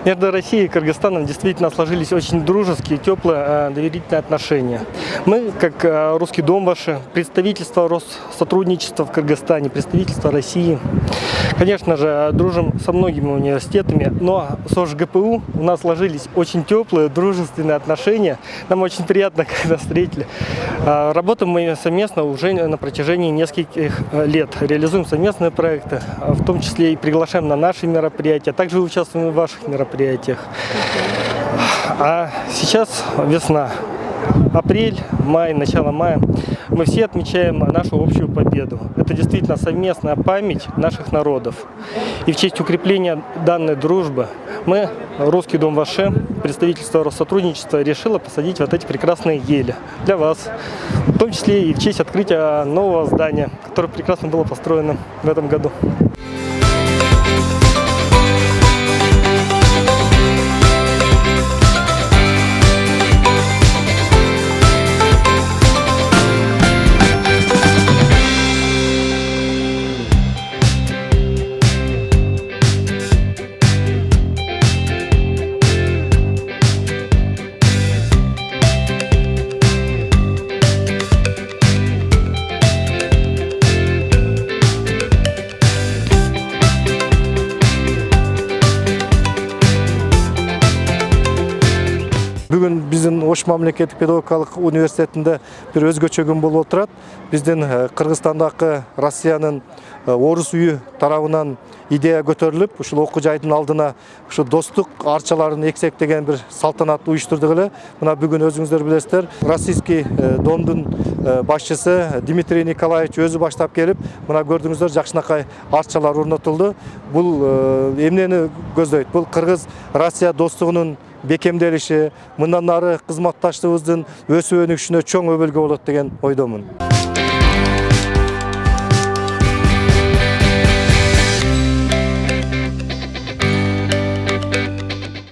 Между Россией и Кыргызстаном действительно сложились очень дружеские, теплые, доверительные отношения. Мы, как Русский дом ваше, представительство Россотрудничества в Кыргызстане, представительство России, конечно же, дружим со многими университетами, но с ОжГПУ у нас сложились очень теплые, дружественные отношения. Нам очень приятно, когда встретили. Работаем мы совместно уже на протяжении нескольких лет. Реализуем совместные проекты, в том числе и приглашаем на наши мероприятия, также участвуем в ваших мероприятиях. А сейчас весна. Апрель, май, начало мая. Мы все отмечаем нашу общую победу. Это действительно совместная память наших народов. И в честь укрепления данной дружбы мы, Русский дом ваше, представительство Россотрудничества, решило посадить вот эти прекрасные ели для вас. В том числе и в честь открытия нового здания, которое прекрасно было построено в этом году. Бүгін біздің Ош мемлекеттік педагогикалық университетінде бір өзгөчө күн болып отырат. Біздің Кыргызстандағы Россияның орыс үйі тарабынан идея көтеріліп, ушул окуу жайдын алдына ушу достук арчаларын эксек деген бір салтанат уюштурдук эле. Мына бүгүн өзүңүздөр билесиздер, Российский домдун башчысы Дмитрий Николаевич өзү баштап келип, мына көрдүңүздөр жакшынакай арчалар орнотулду. Бул эмнени көздөйт? Бул Кыргыз-Россия достугунун бекемделиши, мындан ары кызматташтыгыбыздын өсүп өнүгүшүнө чоң өбөлгө болот деген ойдомун.